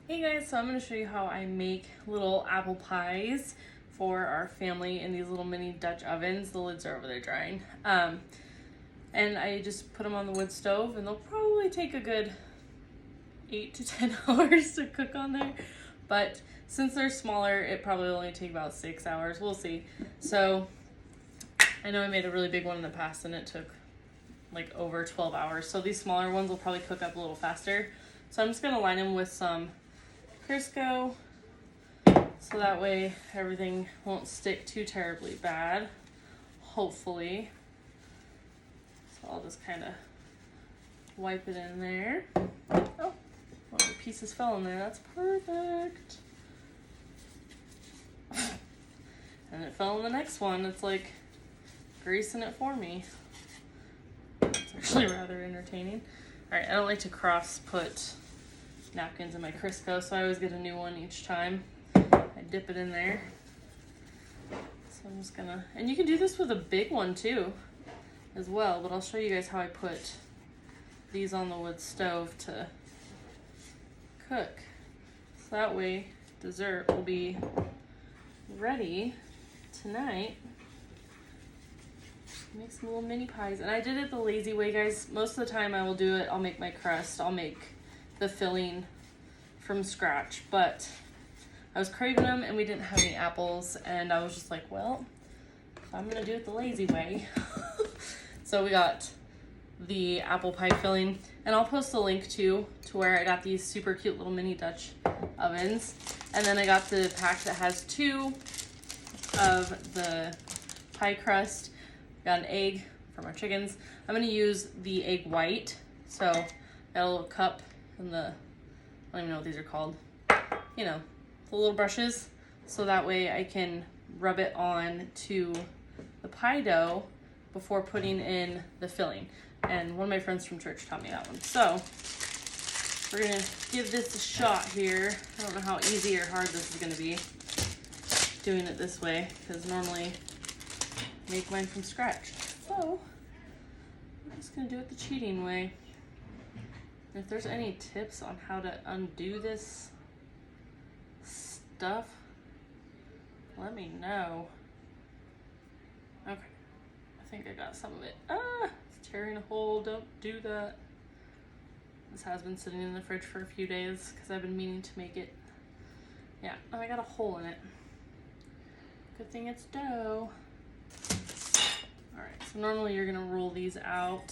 Hey guys, so I'm going to show you how I make little apple pies for our family in these little mini Dutch ovens. The lids are over there drying. And I just put them on the wood stove, and they'll probably take a good 8 to 10 hours to cook on there. But since they're smaller, it probably only take about 6 hours. We'll see. So I know I made a really big one in the past and it took like over 12 hours. So these smaller ones will probably cook up a little faster. So I'm just going to line them with some Crisco, so that way everything won't stick too terribly bad, hopefully. So I'll just kind of wipe it in there. Oh, one of the pieces fell in there. That's perfect. And it fell in the next one. It's like greasing it for me. It's actually rather entertaining. All right, I don't like to cross put napkins in my Crisco, so I always get a new one each time. I dip it in there. So I'm just gonna, and you can do this with a big one too, as well, but I'll show you guys how I put these on the wood stove to cook. So that way dessert will be ready tonight. Make some little mini pies. And I did it the lazy way, guys. Most of the time I will do it, I'll make my crust, I'll make the filling from scratch, but I was craving them and we didn't have any apples, and I was just like, well, I'm gonna do it the lazy way. So we got the apple pie filling, and I'll post a link to where I got these super cute little mini Dutch ovens. And then I got the pack that has 2 of the pie crust. Got an egg from our chickens. I'm gonna use the egg white. So got a little cup and I don't even know what these are called. You know, the little brushes. So that way I can rub it on to the pie dough before putting in the filling. And one of my friends from church taught me that one. So we're gonna give this a shot here. I don't know how easy or hard this is gonna be doing it this way, because normally I make mine from scratch. So I'm just gonna do it the cheating way. And if there's any tips on how to undo this stuff, let me know. Okay, I think I got some of it. It's tearing a hole. Don't do that. This has been sitting in the fridge for a few days because I've been meaning to make it. Yeah, oh, I got a hole in it. Good thing it's dough. Alright, so normally you're gonna roll these out.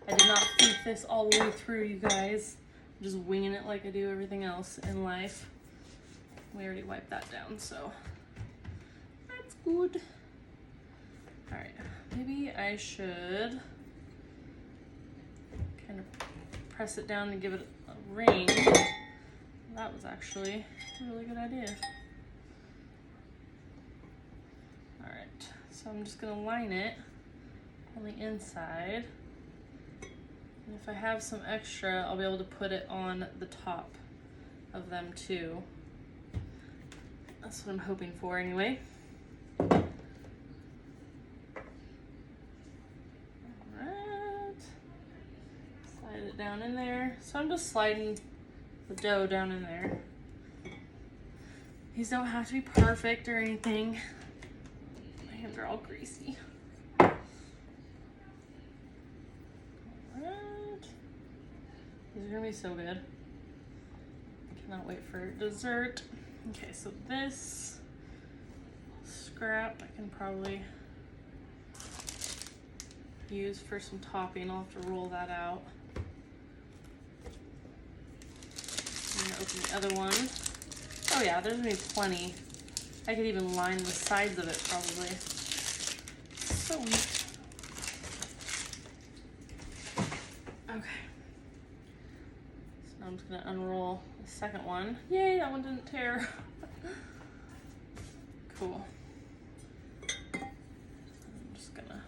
I did not think this all the way through, you guys. I'm just winging it like I do everything else in life. We already wiped that down, so that's good. Alright, maybe I should kind of press it down and give it a ring. That was actually a really good idea. Alright, so I'm just gonna line it on the inside. And if I have some extra, I'll be able to put it on the top of them too. That's what I'm hoping for anyway. Alright. Slide it down in there. So I'm just sliding the dough down in there. These don't have to be perfect or anything. My hands are all greasy. These are gonna be so good. Cannot wait for dessert. Okay, so this scrap I can probably use for some topping. I'll have to roll that out. I'm gonna open the other one. Oh yeah, there's gonna be plenty. I could even line the sides of it probably. So neat. Okay. I'm just gonna unroll the second one. Yay, that one didn't tear. Cool. I'm just gonna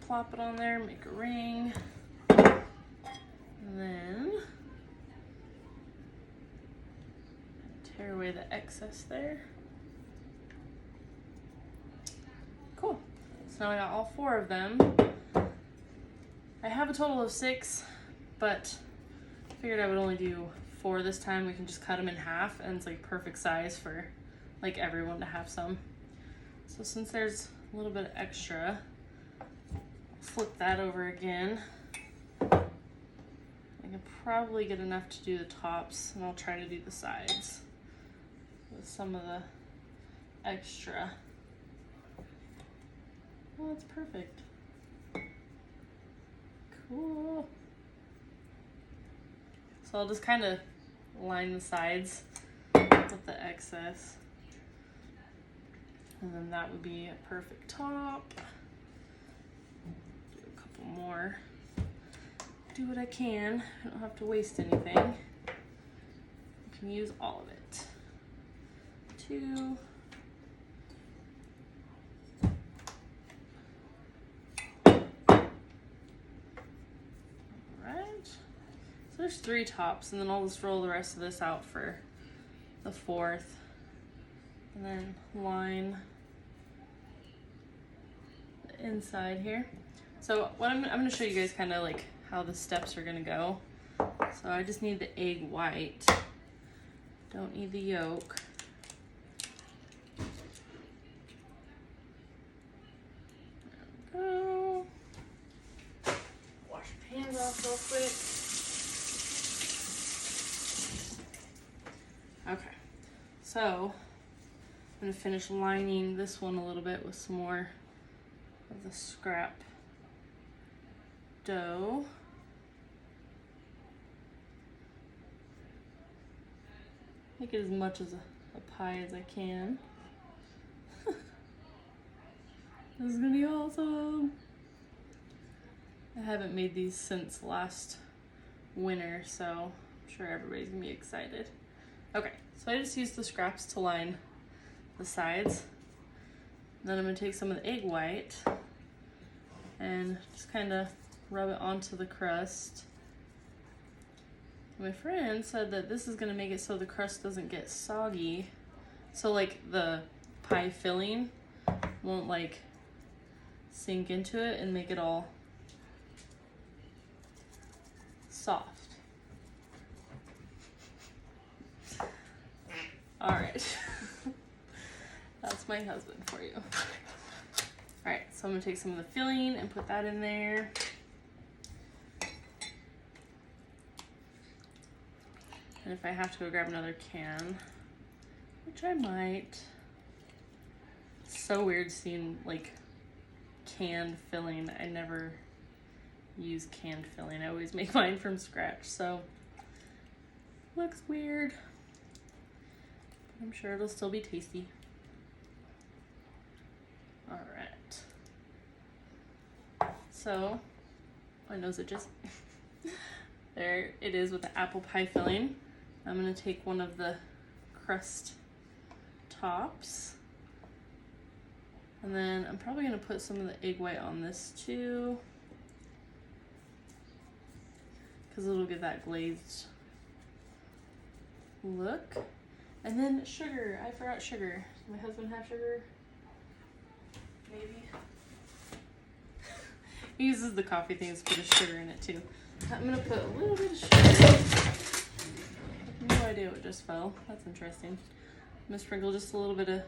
plop it on there, make a ring. And then tear away the excess there. Cool. So now I got all 4 of them. I have a total of 6, but figured I would only do 4 this time. We can just cut them in half, and it's like perfect size for like everyone to have some. So since there's a little bit of extra, flip that over again. I can probably get enough to do the tops, and I'll try to do the sides with some of the extra. Oh, that's perfect. Cool. So I'll just kind of line the sides with the excess. And then that would be a perfect top. Do a couple more. Do what I can. I don't have to waste anything. I can use all of it. 2. So there's 3 tops, and then I'll just roll the rest of this out for the 4th. And then line the inside here. So what I'm gonna show you guys kind of like how the steps are gonna go. So I just need the egg white. Don't need the yolk. There we go. Wash your hands off real quick. Okay, so I'm gonna finish lining this one a little bit with some more of the scrap dough. Make it as much as a pie as I can. This is gonna be awesome. I haven't made these since last winter, so I'm sure everybody's gonna be excited. Okay, so I just used the scraps to line the sides. Then I'm gonna take some of the egg white and just kind of rub it onto the crust. My friend said that this is gonna make it so the crust doesn't get soggy. So like the pie filling won't like sink into it and make it all soft. All right, that's my husband for you. All right, so I'm gonna take some of the filling and put that in there. And if I have to go grab another can, which I might. It's so weird seeing like canned filling. I never use canned filling. I always make mine from scratch, so looks weird. I'm sure it'll still be tasty. All right. So, my nose itches. There it is with the apple pie filling. I'm gonna take one of the crust tops. And then I'm probably gonna put some of the egg white on this too, because it'll give that glazed look. And then sugar. I forgot sugar. Does my husband have sugar? Maybe. He uses the coffee things to put his sugar in it too. I'm gonna put a little bit of sugar. I have no idea what just fell. That's interesting. I'm gonna sprinkle just a little bit of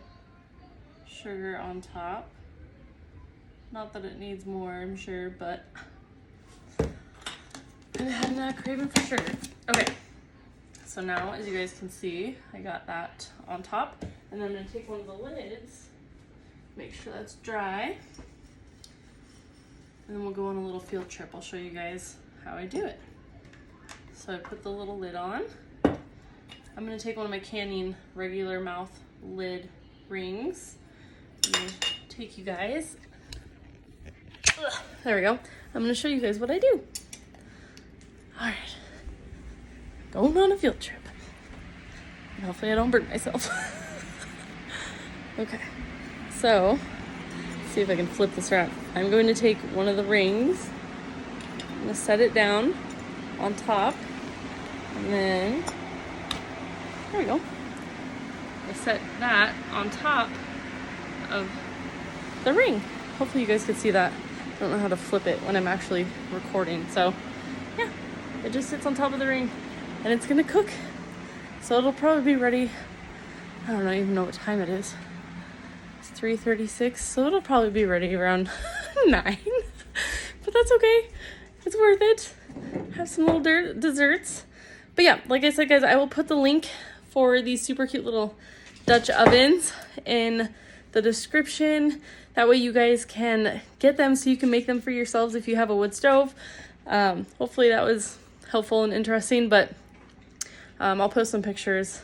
sugar on top. Not that it needs more, I'm sure, but I'm not craving for sugar. Okay. So now, as you guys can see, I got that on top, and then I'm gonna take one of the lids, make sure that's dry, and then we'll go on a little field trip. I'll show you guys how I do it. So I put the little lid on. I'm gonna take one of my Canning regular mouth lid rings. I'm gonna take you guys. There we go. I'm gonna show you guys what I do. All right. Going on a field trip. And hopefully I don't burn myself. Okay, so let's see if I can flip this around. I'm going to take one of the rings. I'm gonna set it down on top. And then, there we go. I set that on top of the ring. Hopefully you guys could see that. I don't know how to flip it when I'm actually recording. So yeah, it just sits on top of the ring. and it's gonna cook. So it'll probably be ready. I don't even know what time it is. It's 3:36, so it'll probably be ready around 9. But that's okay. It's worth it. Have some little desserts. But yeah, like I said, guys, I will put the link for these super cute little Dutch ovens in the description. That way you guys can get them so you can make them for yourselves if you have a wood stove. Hopefully that was helpful and interesting, but I'll post some pictures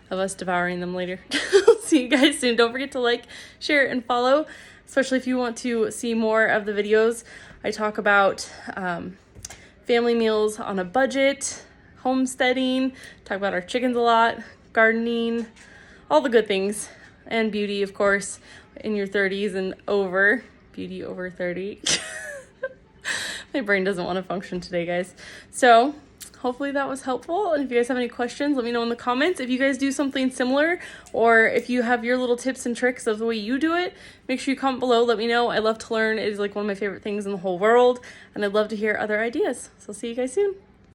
of us devouring them later. See you guys soon. Don't forget to like, share, and follow, especially if you want to see more of the videos. I talk about family meals on a budget, homesteading, talk about our chickens a lot, gardening, all the good things, and beauty, of course, in your 30s and over. Beauty over 30. My brain doesn't want to function today, guys. So hopefully that was helpful. And if you guys have any questions, let me know in the comments. If you guys do something similar, or if you have your little tips and tricks of the way you do it, make sure you comment below. Let me know. I love to learn. It is like one of my favorite things in the whole world. And I'd love to hear other ideas. So see you guys soon.